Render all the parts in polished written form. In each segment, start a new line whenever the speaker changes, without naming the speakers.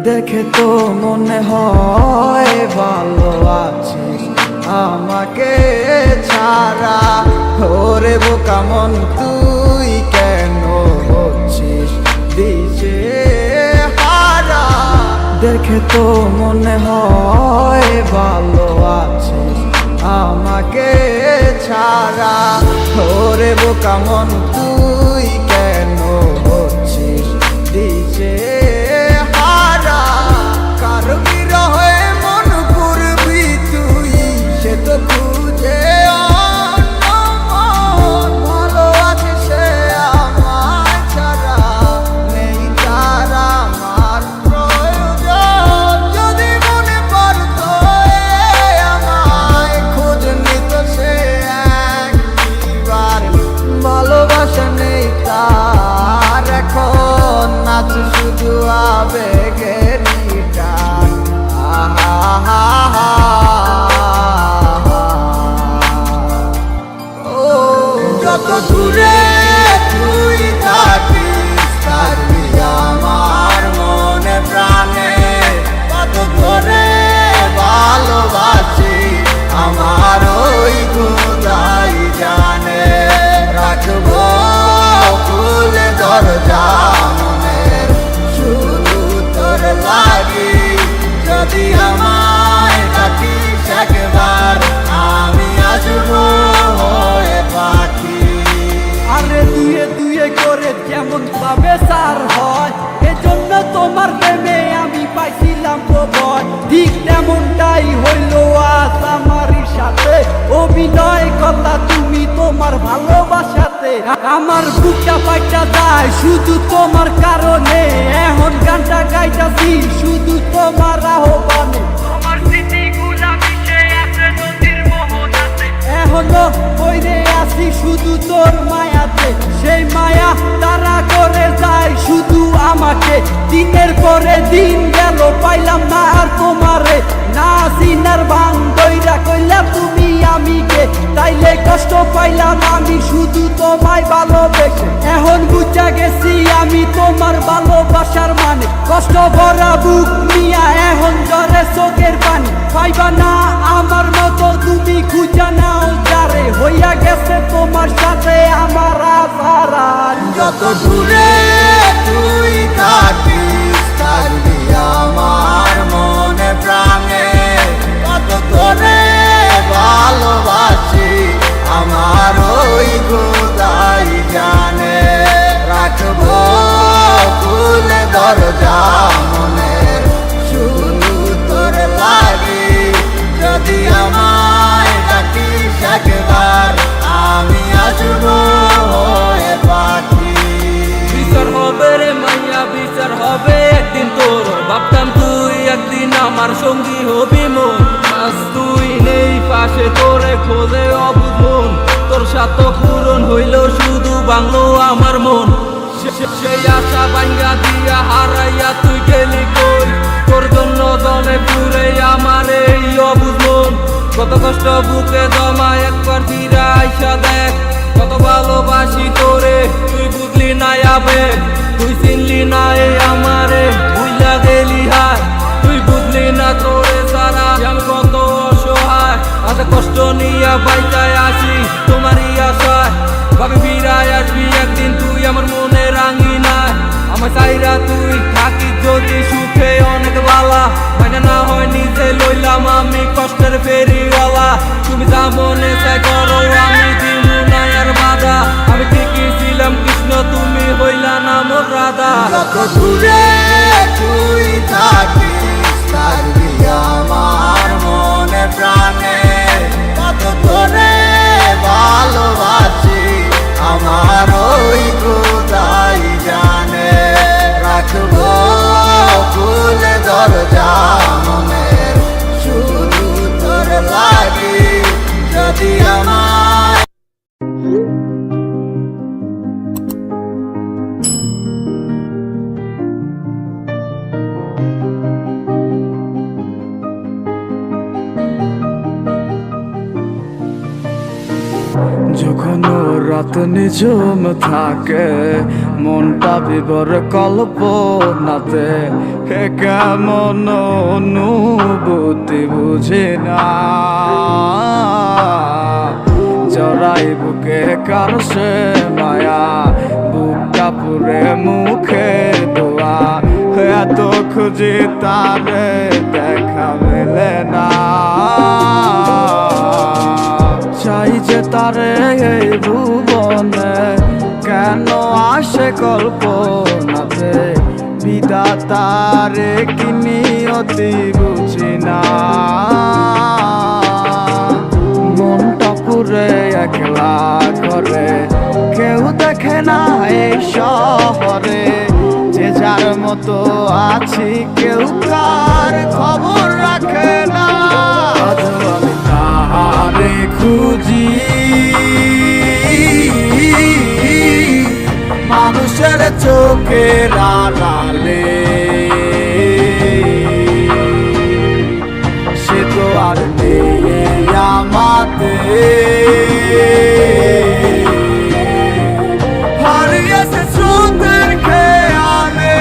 দেখে তো মনে হয় ভালো আছিস আমাকে ছাড়া। ওরে বোকা মন তুই কেন হচ্ছিস দিশে হারা। দেখে তো মনে হয় ভালো আছিস আমাকে ছাড়া। ওরে বোকা মন তুই কেন হচ্ছিস দিশে হারা। কারো বিরহে মন করবি তুই সে তো খুঁজে অন্য মন। ভালো আছে সে আমায় ছাড়া, নেই তার আমার প্রয়োজন। যদি মনে পড়তো আমায় খোঁজ নিত সে একবার। ভালোবাসা নেই তার এখন, আছে শুধু আবেগের টান। ও যত দূরে তুই থাকিস থাকবি আমার মনে প্রাণে। কত করে ভালোবাসি আমার ওই খোদাই জানে। রাখবো খুলে দরজা মনের শুধু তোর লাগি। যদি আমায় ডাকিস একবার আমি আসবো হয়ে পাখি।
আরে দুয়ে দুয়ে করে যেমন ভাবে সার হয়, এজন্য তোমার প্রেমে আমি পাইছিলাম ভয়। ঠিক তেমনটাই হইল আজ আমার সাথে। অভিনয় করলা তুমি তোমার ভালোবাসাতে। আমার বুকটা পাইটা যায় শুধু তোমার কারণে। এখন গানটা গাইতাছি শুধু তোমার আহ্বানে। এখনো বইরে আছি শুধু তোর মায়াতে। সেই মায়া তারা করে যায় শুধু আমাকে। দিনের পরে দিন গেল পাইলাম না আর তোমারে। না সিনার ভাঙ দইরা কইলা তুমি আমিকে। তাইলে কষ্ট পাইলাম আমি শুধু তোমায় ভালোবেসে। এখন বুঝা গেছি আমি তোমার ভালোবাসার মানে। কষ্ট ভরা বুক নিয়া এখন জ্বরে চোখের পানি। পাইবা না আমার মতো তুমি খুঁজা নাও যারে। হইয়া গেছে তোমার সাথে আমার আধার।
যত দূরে তুই থাকিস থাকবি আমার মনে প্রাণে। কত করে ভালোবাসি আমার ওই খোদাই জানে। রাখবো খুলে দরজা মনের শুধু তোর লাগি। যদি আমায় ডাকিস একবার আমি আসবো হয়ে পাখি।
বিচার হবে রে মাইয়া বিচার হবে একদিন তোর। ভাবতাম তুই একদিন আমার সঙ্গী হবি মন। আজ তুই নেই পাশে তোরে খোঁজে অবুঝ মন। তোর সাথে পূরণ হইল শুধু বাংলো আমার মন। সেই আশা ভাঙ্গা দিয়া হারাইয়া তুই গেলি কই। তোর জন্য জলে পুরে আমার এই অবুঝ মন। কত কষ্ট বুকে জমা একবার ফিরে আইসা দেখ। কত ভালোবাসি তোরে তুই বুঝলি না আবেগ। তুই চিনলি না এই আমারে ভুইলা গেলি হায়। তুই বুঝলি না তোরে সারা আমি কত অসহায়। আজ কষ্ট নিয়া বাইকায় আসি তোমারই আশায়। ভাবি ফিরায় আসবি একদিন তুই আমার মনে রাঙি নাই। আমার চাইরা তুই থাকিস যদি সুখে অনেক বালা। মানে না হয় নিজে লইলাম আমি কষ্টের ফেরিওয়ালা। তুমি যা মনে চাই করো আমি দিমু না আর বাধা। আমি ঠিকই ছিলাম কৃষ্ণ তুমি হইলা না মোর রাধা।
যত দূরে তুই থাকিস থাকবি আমার মনে প্রাণে। কত করে ভালোবাসি আমার ওই খোদাই জানে। রাখবো খুলে দরজা মনের শুধু তোর লাগি। যদি আমায়
যখন রাত নিঝুম থাকে মনটা বিবর কল্পনাতে কেমন অনুভূতি বুঝি না জড়াই বুকে কার সে মায়া বুকটা পুরে মুখে দোয়া এত খুঁজি তারে দেখা মেলে না চাই যে তারে এই ভুবনে কেন আসে কল্পনাতে বিধাতারে কি নিয়তি বুঝি না মনটা পুরে একলা করে কেউ দেখে না এই শহরে যে যার মতো আছি কেউ কার খবর রাখে না আজ আমি তারে খুঁজি মানুষের চোখের আড়ালে সে তো আর নেই আমাদের হারিয়েছে সুন্দর খেয়ালে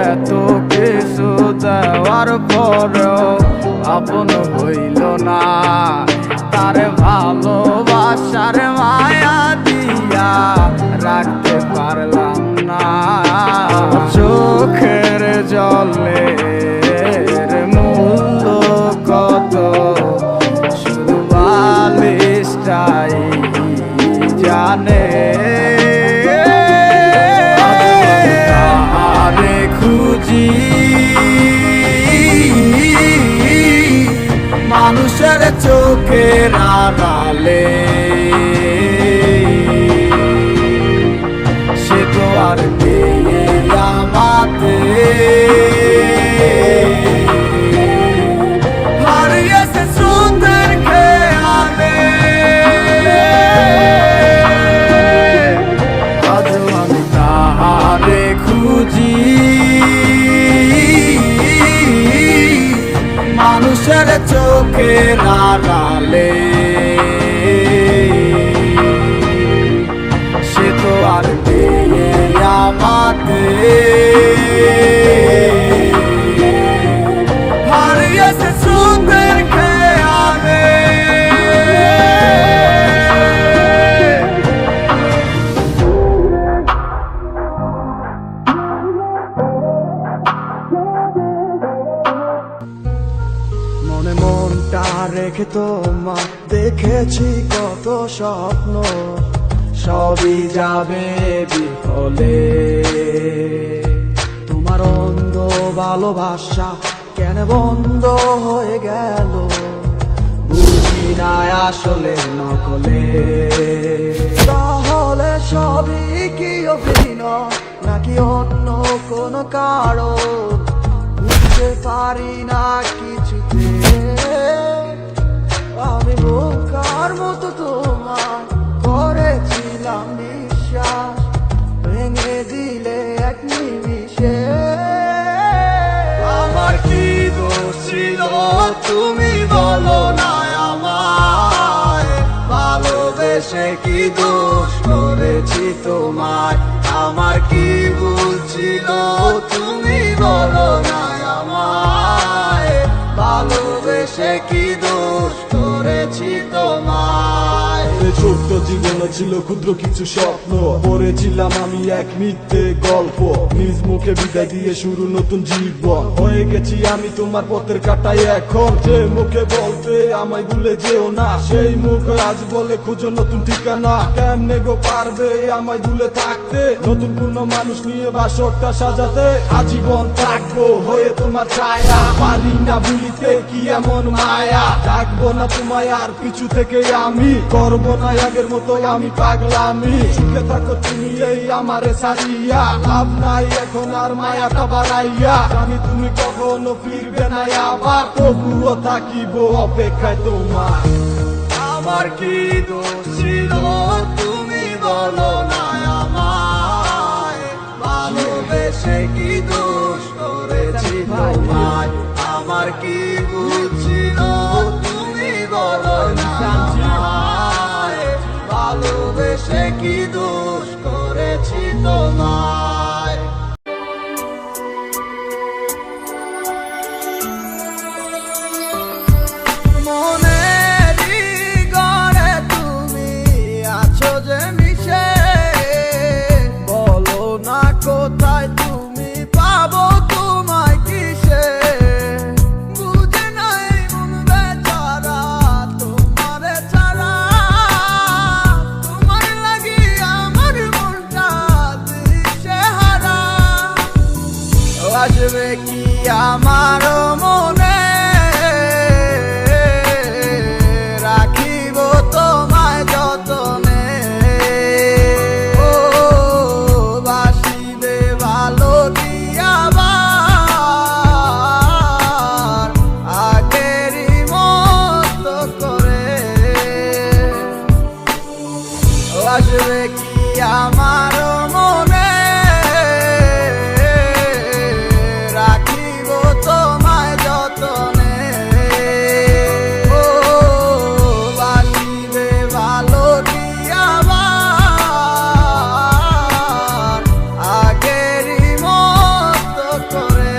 এত কিছু দেওয়ার পরেও আপন হইল না তারে ভালোবাসার মায়া দিয়া রাখতে পারলাম না চোখের জলে মূল্য কত শুধু বালিশটাই জানে খুঁজি মানুষের চোখের আড়ালে সে তো আর নেই আমাদের হারিয়েছে সুন্দর খেয়ালে আজও আমি তাহারে খুঁজি মানুষের চোখের আড়ালে সে তো আর নেই আমাদের হারিয়েছে সুন্দর খেয়ালে মনে মনটা রেখে তোমার দেখেছি কত স্বপ্ন সবই যাবে বিফলে তোমার অন্ধ ভালোবাসা কেন বন্ধ হয়ে গেল বুঝি না আসলে নকলে তাহলে সবই কি অভিনয় নাকি অন্য কোনো কারণ বুঝতে পারি না কিছুতে আমি বোকার মতো তোমার করেছিলাম বিশ্বাস ভেঙে দিলে এক নিমিষে আমার কি দোষ ছিল তুমি বলো না আমায় ভালোবেসে কি দোষ করেছি তোমায় আমার কি ভুল ছিল তুমি বলো না আমায় ভালোবেসে কি দোষ করেছি তোমায় ছোট্ট জীবনে ছিল ক্ষুদ্র কিছু স্বপ্ন, পড়েছিলাম আমি এক মিথ্যে গল্প, নিজ মুখে বিদায় দিয়ে শুরু নতুন জীবন। হয়ে গেছি আমি তোমার পথের কাটায় এখন, যে মুখে বলতে আমায় ভুলে যেও না, সেই মুখ আজ বলে খুঁজো নতুন ঠিকানা। কেমনে গো পারবে আমায় ভুলে থাকতে, নতুন কোন মানুষ নিয়ে বাসরটা সাজাতে, আজীবন থাকবো হয়ে তোমার ছায়া। পারি না ভুলিতে কি এমন মায়া, ডাকবো না তোমায় আর পিছু থেকে আমি, করবো না আগের মতো আমি পাগলামি। সুখে থাকো তুমি এই আমারে সারিয়া, লাভ নাই এখন আর মায়াটা বাড়াইয়া। আমি তুমি কখনো ফিরবে না আবার, তবুও থাকিব অপেক্ষায় তোমার। আমার কি দোষ ছিল তুমি বলো না আমায়, ভালোবেসে কি দোষ করেছি তোমায়। আমার কি ভুল ছিল তুমি বলো না আমায়, ভালোবেসে কি দোষ করেছি তোমায়। মনেরই ঘরে তুমি আছো যে মিশে, বলো না কোথায় তুমি পাবো তোমায় কিসে। বুঝে নাই মন বেচারা তোমারে ছাড়া, তোমার লাগি আমার মনটা দিশেহারা। আসবে কি আমার মনে, রাখিব তোমায় যতনে। ও বাসিবে ভালো কি আবার, আগেরই মতো করে। আসবে কি আমার মনে, রাখিব তোমায় যতনে। ও বাসিবে ভালো কি আবার, আগেরই মতো করে।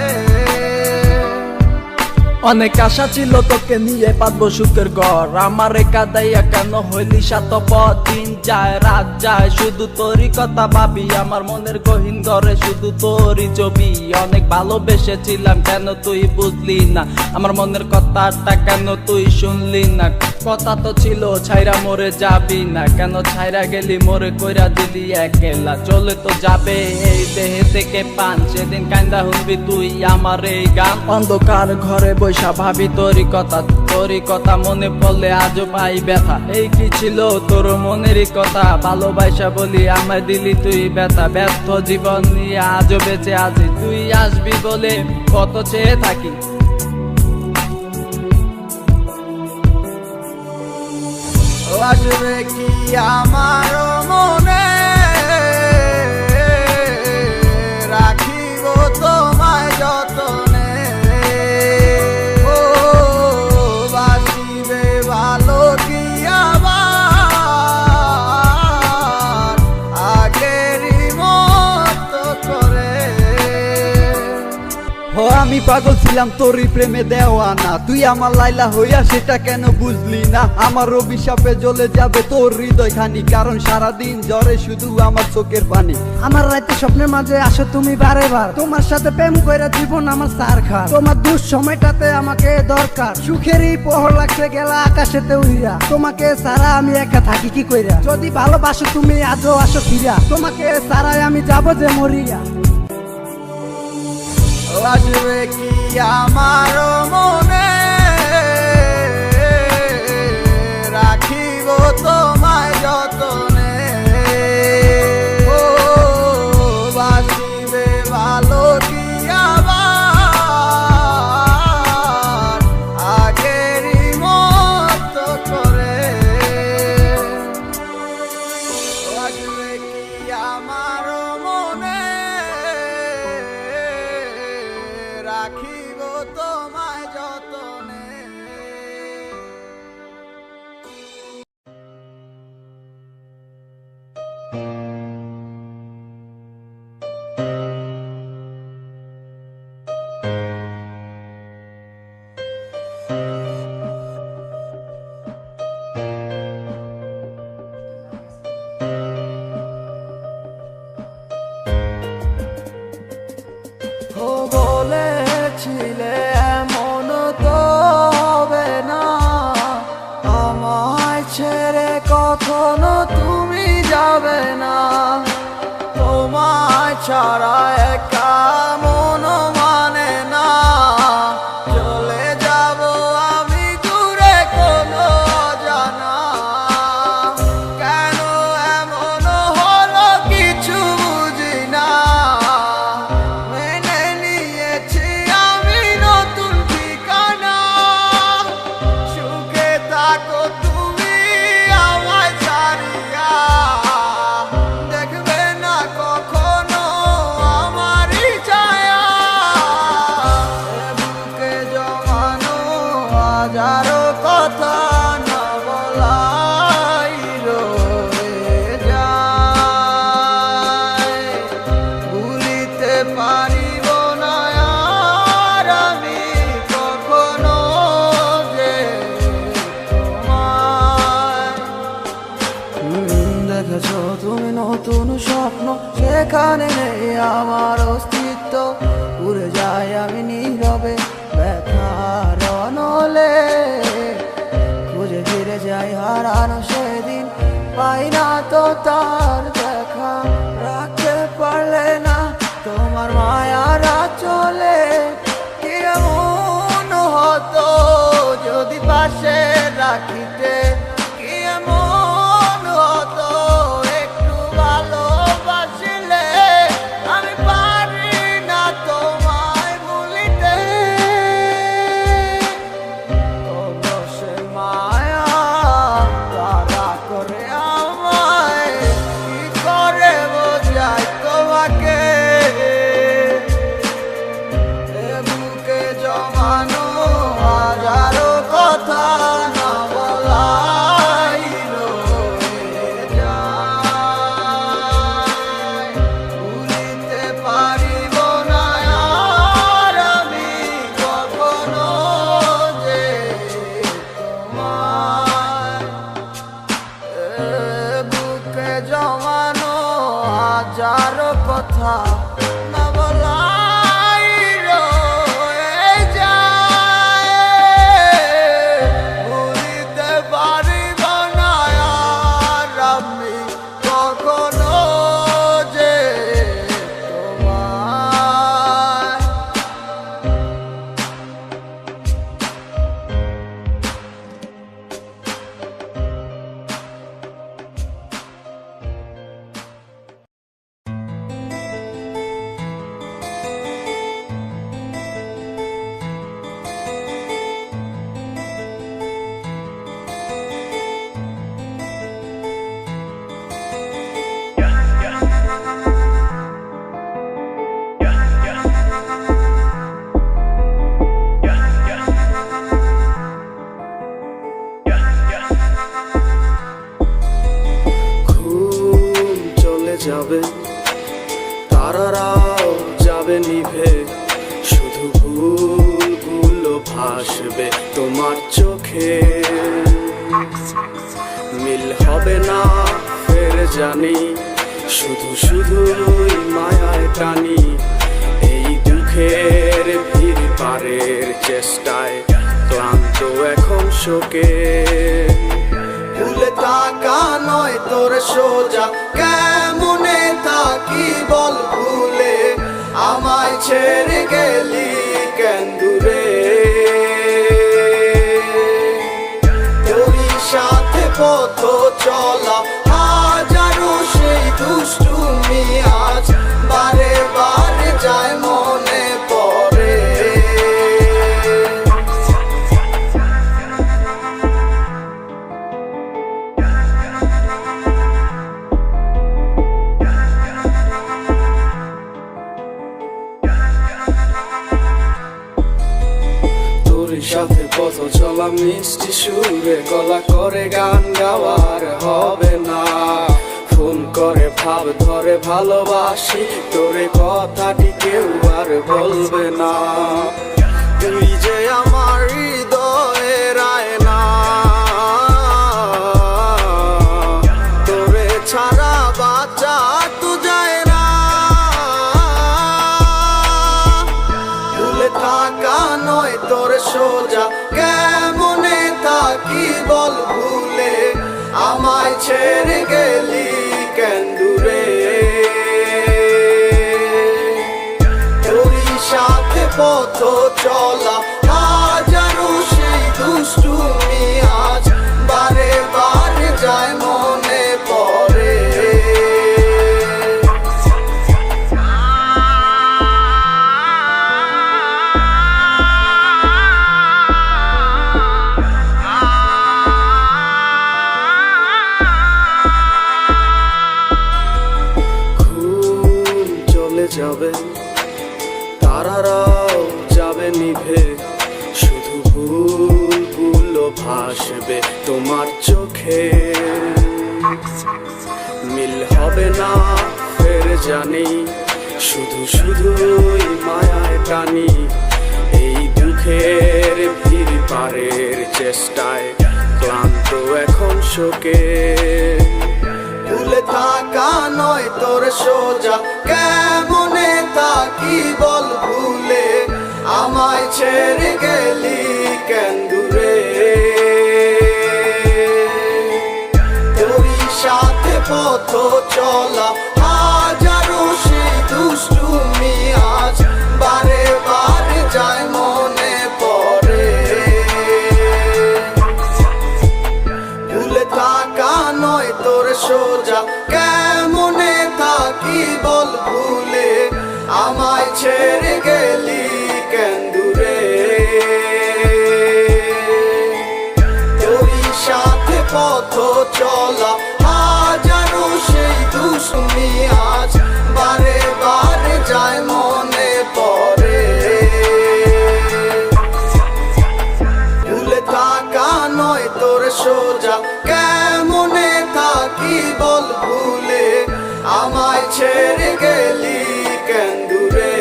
অনেক আশা ছিল তোকে নিয়ে পাতবো সুখের ঘর, আমার কাদাইয়া কেন হইলি সাতপথ। দিন যায় রাত যায় শুধু তোরই কথা ভাবি, আমার মনের গহীন ঘরে শুধু তোরই ছবি। অনেক ভালোবেসেছিলাম কেন তুই বুঝলি না, আমার মনের কথাটা কেন তুই শুনলি না। কথা তো ছিল ছাইরা মরে যাবি না, কেন ছাইরা গেলি মোরে কইরা দিলি একলা। চলে তো যাবে এই দেহে থেকে পান, সেদিন কান্দা শুনবি তুই আমার এই গান। অন্ধকার ঘরে বৈশা ভাবি তোরই কথা মনে পড়লে আজও পাই ব্যথা। এই কি ছিল তোর মনেরই কথা, ভালোবাসা বলি আমায় দিলি তুই ব্যথা। ব্যর্থ জীবন নিয়ে আজও বেঁচে আছি, তুই আসবি বলে কত চেয়ে থাকি।
আসবে কি আমার মনে, রাখিব তোমায় যতনে। ও বাসিবে ভালো কি আবার, আগেরই মতো করে।
ও আমি পাগল ছিলাম তোরই প্রেমে দেওয়ানা, তুই আমার লাইলা হইয়া সেটা কেন বুঝলি না। আমার অভিশাপে জ্বলে যাবে তোর হৃদয় খানি, কারণ সারাদিন জ্বরে শুধু আমার চোখের পানি।
আমার রাতে স্বপ্নের মাঝে আসো তুমি বারে বার, তোমার সাথে প্রেম কইরা জীবন আমার সার খা। তোমার দুঃসময়টাতে আমাকে দরকার, সুখেরই পোহর লাগছে গেলা আকাশেতে উইরা। তোমাকে সারা আমি একা থাকি কি কইরা, যদি ভালোবাসো তুমি আজও আসো ফিরা। তোমাকে সারাই আমি যাব যে মরিয়া।
আসবে কি আমার মনে, রাখিব তোমায় যতনে। ও বাসিবে ভালো কি আবার, আগেরই মতো করে। আসবে কি আমার মনে, রাখিব তোমায় যত ছেড়ে কখনো তুমি যাবে না, তোমায় ছাড়া একা মন মানে না। চলে যাব আমি দূরে কোনো অজানা, কেন এমন হলো কিছু বুঝি না। মেনে নিয়েছি আমি নতুন ঠিকানা, সুখে থাকো তুমি আমায় ছাড়িয়া, দেখবে না কখনো আমারই ছায়া। এ বুকে জমানো হাজারো কথা না বলাই রয়ে যায়, ভুলিতে পারিব না আর আমি কখনো যে তোমায়। দেখেছো তুমি নতুন স্বপ্ন, সেখানে নেই আমার অস্তিত্ব। উড়ে যাই আমি নীরবে ব্যথার অনলে, খুঁজে ফিরে যাই হারানো সেদিন, পাই না তো তার দেখা। রাখতে পারলে না তোমার মায়ারা চলে, কি এমন হতো যদি পাশে রাখিতে, কি এমন হতো একটু ভালোবাসিলে। আমি পারি না তোমায় ভুলিতে, তবু সে মায়া তারা করে আমায়, কি করে বোঝাই তোমাকে। এ বুকে জমানো হাজারো কথা না বলাই রয়ে যায়, ভুলিতে পারিব না আর আমি কখনো যে তোমায়। এ বুকে জমানো হাজারো কথা না বলাই রয়ে যায়, ভুলিতে পারিব না আর আমি কখনো যে তোমায়।
ঘুম চলে যাবে, তারারাও যাবে নিভে, শুধু ভুলগুলো ভাসবে তোমার চোখে। মিল হবে না ফের জানি, শুধু শুধুই মায়ায় টানি। এই দুঃখের ভিড় পারের চেষ্টায় ক্লান্ত এখন শোকে।
ভুলে থাকা নয় তোর সোজা, কেমনে থাকি বল ভুলে, আমায় ছেড়ে গেলি কেন দূরে। তোরই সাথে পথ চলা হাজারো সেই দুষ্টুমি আজ বারে বারে যায় মনে পড়ে।
তোরই সাথে পথ চলা মিষ্টি সুরে, গলা করে গান গাওয়ার হবে না। ফোন করে ভাব ধরে ভালোবাসি তোরে, কথাটি কেউ আর বলবে না।
তুই যে আমার হৃদয়ের আয়না, তোরে ছাড়া বাঁচা তো যায় না। ভুলে থাকা নয় তোর সোজা, কেমনে থাকি বল ভুলে, আমায় ছেড়ে গেলি কেন দূরে তোরই সাথে পথ চলা হাজারো সেই দুষ্টুমি আজ বারে বারে যায় মনে পড়ে যাবে তারারাও যাবে নিভে শুধু ভুলগুলো ভাসবে তোমার চোখে মিল হবে না ফের জানি শুধু শুধুই মায়ায় টানি এই দুঃখের ভিড় পারের চেষ্টায় ক্লান্ত এখন শোকে ভুলে থাকা নয় তোর সোজা কেমনে থাকি বল ভুলে আমায় ছেড়ে গেলি কেন দূরে তোরই সাথে পথ চলা হাজারো সেই দুষ্টুমি আজ বারে বারে যায় মনে পড়ে ভুলে থাকা নয় তোর সোজা কেমনে থাকি বল ভুলে আমায় ছেড়ে গেলি কেন দূরে তোরই সাথে পথ চলা হাজারো সেই দুষ্টুমি আজ বারে বারে যায় মনে পড়ে ভুলে থাকা নয় তোর সোজা কেমনে থাকি বল ভুলে আমায় ছেড়ে গেলি কেন দূরে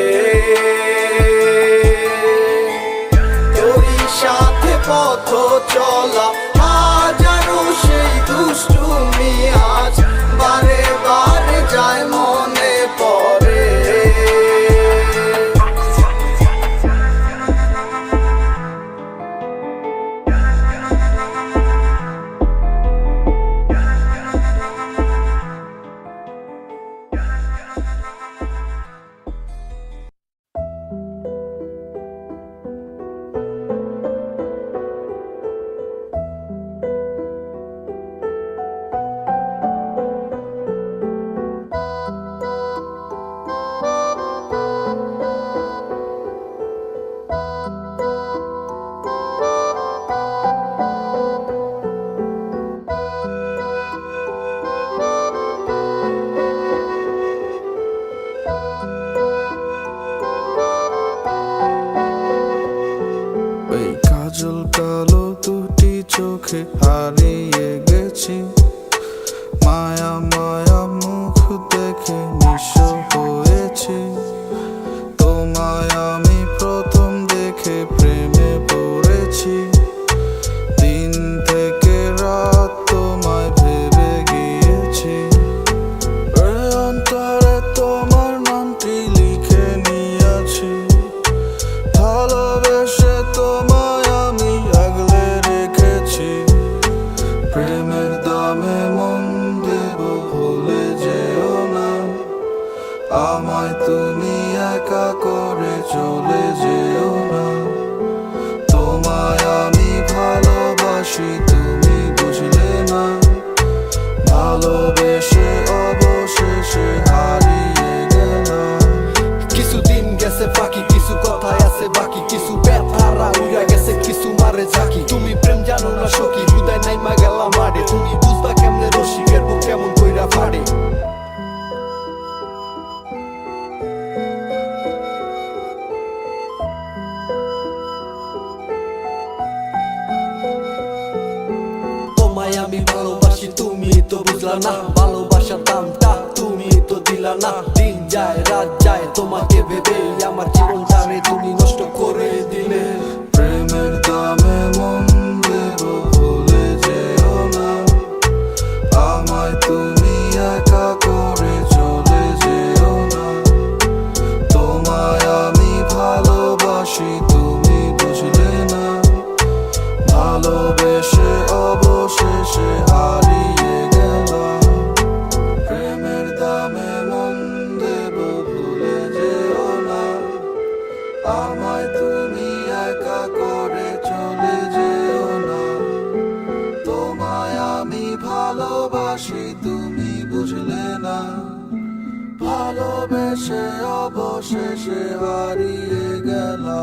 তোরই সাথে পথ চলা হাজারো সেই দুষ্টুমি আজ বারে বারে যায় মনে পড়ে
কাজল কালো দুটি চোখে হারিয়ে গেছি মায়া মায়া মুখ দেখে নিঃস্ব হয়েছি তোমায় আমি প্রথম দেখে প্রেমে পড়েছি দিন থেকে রাত তোমায় ভেবে গিয়েছি অন্তরে তোমার নামটি লিখে নিয়েছি ভালোবেসে তোমায় আমি আগলে রেখেছি প্রেমের দামে মন দেব ভুলে যেও না আমায় তুমি একা করে চলে যেও না তোমায় আমি ভালোবাসি তুমি বুঝলে না ভালোবেসে অবশেষে হারিয়ে গেলাম
কিছুদিন গেছে বাকি কিছু কথাই আছে বাকি কিছু ব্যথারা উড়া গেছে কিছু মারে ঝাঁকি তুমি প্রেম জানো না সখী হুদায় নাইমা গেলাম মারে তুমি বুঝবা কেমনে রসিকের বুক কেমন কইরা ফাড়ে তোমায় আমি ভালোবাসি তুমি তো বুঝলা না ভালোবাসার দামটা তুমি তো দিলা না দিন যায় রাত যায় তোমাকে ভেবে আমার জীবনটারে তুমি নষ্ট করে দিলে
প্রেমের দামে মন দেব ভুলে যেও না আমায় তুমি একা করে চলে যেও না তোমায় আমি ভালোবাসি তুমি বুঝলে না ভালোবেসে অবশেষে হারিয়ে গেলাম
ভালোবাসি তুমি বুঝলে না, ভালোবেসে অবশেষে হারিয়ে গেলা।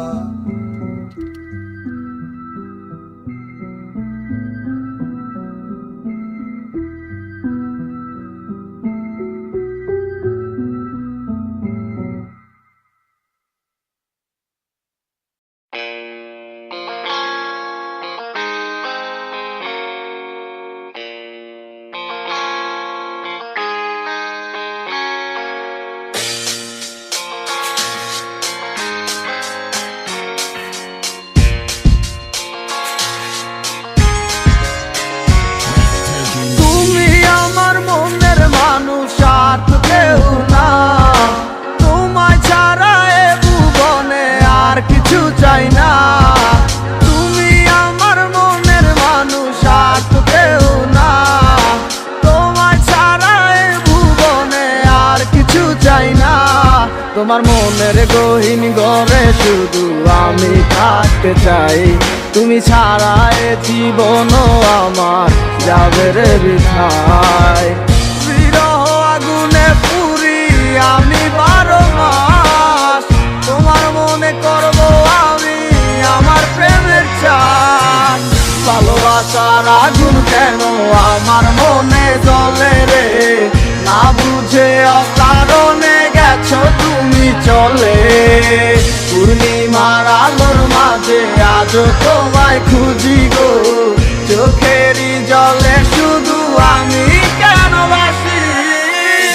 তুমি আমার মনের মানুষ আর তো কেউ না, তোমায় ছাড়া এ ভুবনে আর কিছু চাই না। তুমি আমার মনের মানুষ আর তো কেউ না, তোমায় ছাড়া এ ভুবনে আর কিছু চাই না। তোমার মনের গহীন ঘরে শুধু আমি থাকতে চাই, তুমি ছাড়া এ জীবন আমার যাবে রে বৃথায়। বিরহ আগুনে পুরি আমি 12 মাস, তোমার মনে করব আমি আমার প্রেমের চান। ভালোবাসার আগুন কেন আমার মনে জ্বলে রে, না বুঝে অকারণে গেছো তুমি চলে। পূর্ণিমার আলোর মাঝে আজও তোমায় খুঁজি গো, চোখেরই জলে শুধু আমি কেন বাসি।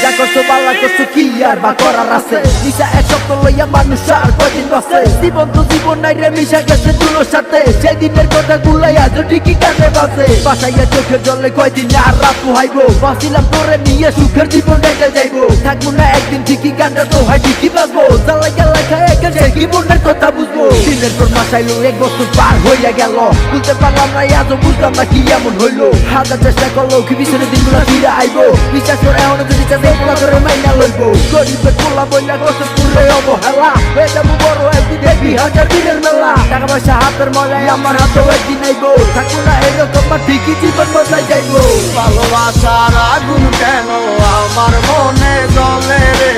যা করছো পাল্লা করছো কি আর বা করার আছে, নিশা এক সপ্তাহ লইয়া মানুষ আর কদিন বাসে। জীবন তো জীবন নাই রে, মিশা গেছে দুলোর সাথে, সেদিনের কথা গুলাই আজও ঠিকই কানে বাসে। বাসাইয়া চোখের জলে কয়দিন আর রাত পোহাইবো, বাঁচিলাম তোরে নিয়ে সুখের জীবন দেখে যাইবো। থাকবো না একদিন ঠিকই গানটা তো হয় ঠিকই বাজবো, জ্বালাই জ্বালাই খায় একে সে কি মনের কথা বুঝবো। দিনের পর মাস আইলো 1 বছর পার হইয়া গেল, বুঝতে পারলাম না আজও বুঝলাম না কি এমন হইলো। হাজার চেষ্টা করলো কি পিছনে দিনগুলো ফিরে আইবো, বিশ্বাস করে এমন যদি চাষে পোলা করে মাইনা লইবো। গরিবের পোলা বইলা কষ্ট পুরে অবহেলা, হয়ে যাবো বড় একদিন দেখবি হাজার দিনের মেলা। টাকা পয়সা হাতের মজায় আমার হাতেও একদিন আইবো, থাকবো না এরকম ঠিকই জীবন বদলাই যাইবো। ভালোবাসার আগুন কেন আমার মনে জ্বলে রে,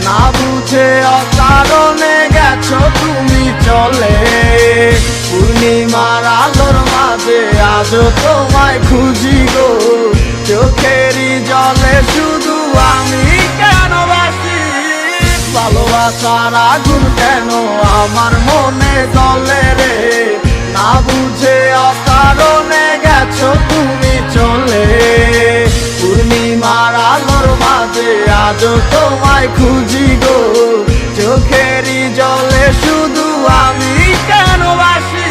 না বুঝে অকারণে গেছো তুমি চলে। পূর্ণিমার আলোর মাঝে আজও তোমায় খুঁজি গো, চোখেরই জলে শুধু আমি কেন বাসি। ভালোবাসার আগুন কেন আমার মনে জ্বলে রে, না বুঝে অকারণে গেছো তুমি চলে। পূর্ণিমার আলোর মাঝে আজও তোমায় খুঁজি গো, চোখেরই জলে শুধু আমি কেন বাসি।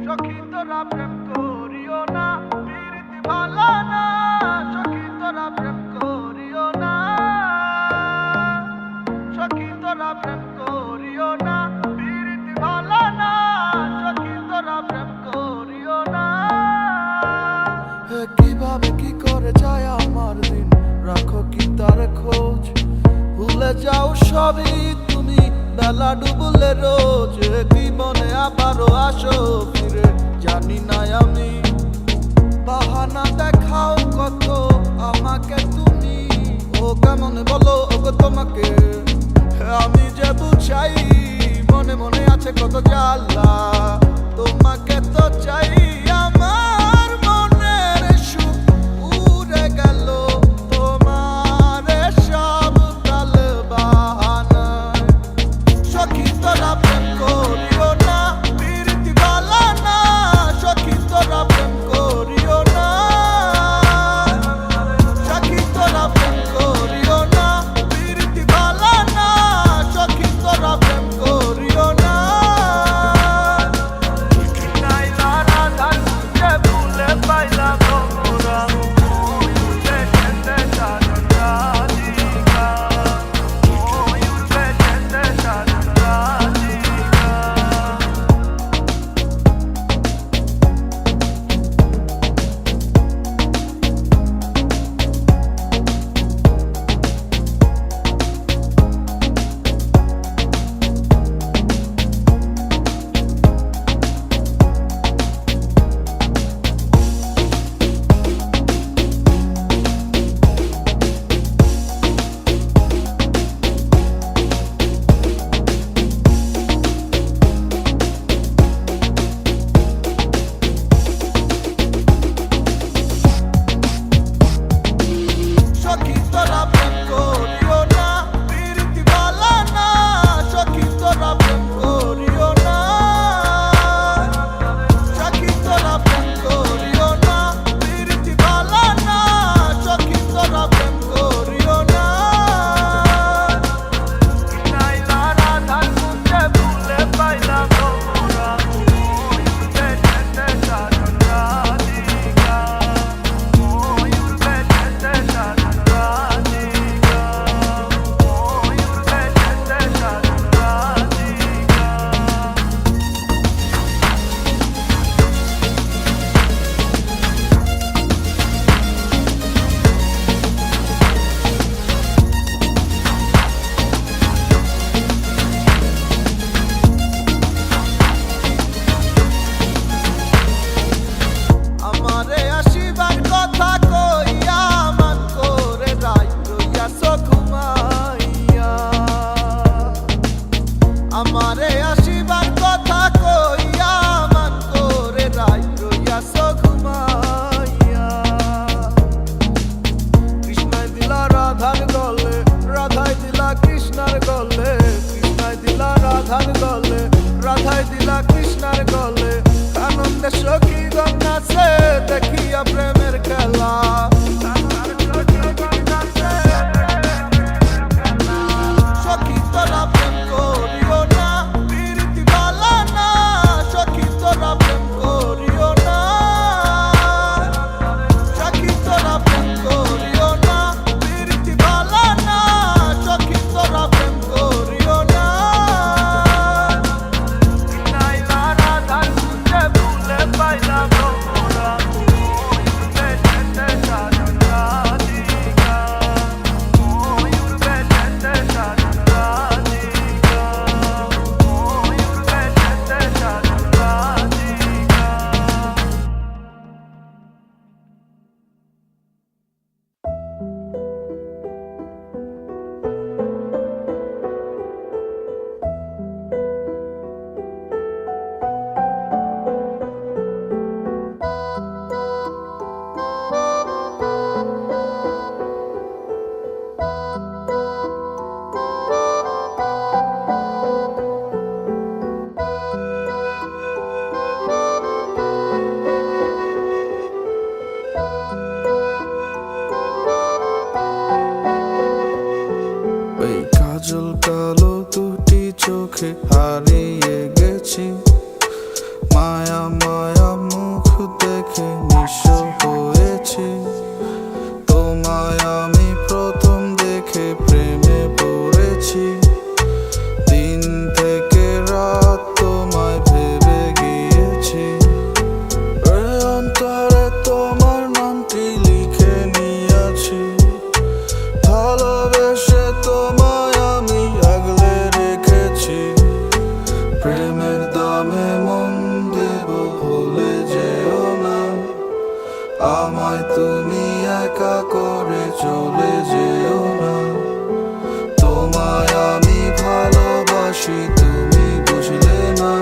সখী তোরা প্রেম করিও না, প্রীতি ভালো না। সখী তোরা প্রেম করিও না, সখী তোরা প্রেম করিও না, প্রীতি ভালো না। সখী তোরা প্রেম করিও না।
কিভাবে কি করে যায় আমার দিন, রাখো কি তার খোঁজ, ভুলে যাও সবই তুমি বেলা ডুবলে রোজ। কি মনে আবারও আসো ফিরে, জানি না আমি বাহানা দেখাও কত আমাকে তুমি। ও কেমন বলো ওগো তোমাকে আমি যে বুঝাই, মনে মনে আছে কত জ্বালা, তোমাকে তো চাই। আমার মনের সুখ উড়ে গেল তোমার সব কাল বাহানায়। সখী তোরা প্রেম করিও না, প্রীতি ভালো না। সখী তোরা প্রেম করিও না, সখী তোরা প্রেম করিও না, প্রীতি ভালো না। সখী তোরা প্রেম করিও না। দিলা কৃষ্ণার গলে আনন্দে সখী গন্ধাছে দেখিয়া প্রেমের খেলা সখী তোরা প্রেম করিও না প্রীতি বালা না সখী তোরা প্রেম করিও না সখী তোরা প্রেম করিও না প্রীতি বালা না সখী তোরা প্রেম করিও না নাইলা রাধা সুন্দে ভুলে পাইলাম তোরা ময়ূর বেশে সাজন রাধিকা ময়ূর বেশে সাজন রাধিকা ময়ূর বেশে সাজন রাধিকা
এই কাজল কালো দুটি চোখে হারিয়ে গেছি মায়া মায়া মুখ দেখে নিঃস্ব হয়েছি তোমায় আমি প্রথম দেখে প্রেমে পড়েছি দিন থেকে রাত তোমায় ভেবে গিয়েছি অন্তরে তোমার নামটি লিখে নিয়েছি ভালোবেসে তোমায় আমি আগলে রেখেছি প্রেমের দামে মন দেব ভুলে যেও না আমায় তুমি একা করে চলে যেও না তোমায় আমি ভালোবাসি তুমি বুঝলে না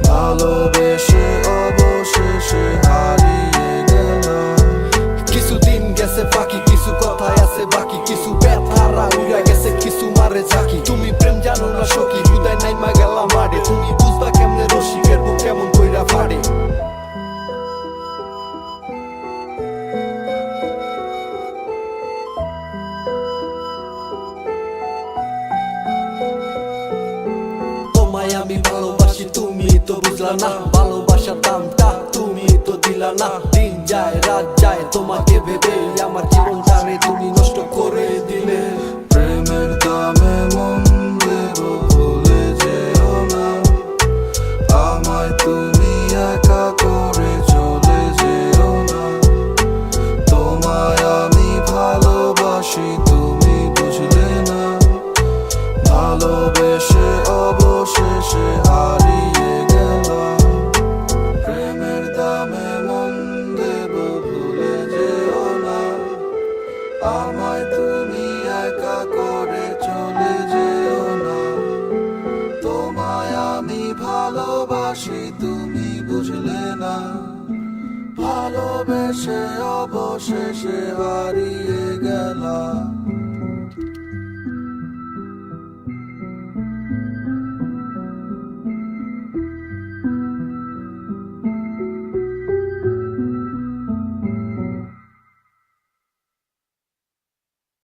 ভালোবেসে অবশেষে হারিয়ে গেলাম
কিছুদিন গেছে বাকি কিছু কথাই আছে বাকি কিছু ব্যথারা উড়া গেছে কিছু মারে ঝাঁকি তুমি প্রেম জানো না সখী হুদায় নাইমা গেলাম মারে তুমি বুঝবা কেমনে রসিকের বুক কেমন কইরা ফাড়ে তোমায় আমি ভালোবাসি তুমি তো বুঝলা না ভালোবাসার দামটা তুমি তো দিলা না দিন যায় রাত যায় তোমাকে ভেবে আমার জীবনটারে তুমি নষ্ট করে দিলে
প্রেমের দামে মন দেব ভুলে যেও না আমায় তুমি একা করে চলে যেও না তোমায় আমি ভালোবাসি তুমি বুঝলে না ভালোবেসে অবশেষে হারিয়ে গেলাম প্রেমের দামে মন দেব ভুলে যেও না আমায় তুমি একা করে চলে যেও না তোমায় আমি ভালোবাসি তুমি বুঝলে না ভালোবেসে অবশেষে হারিয়ে গেলাম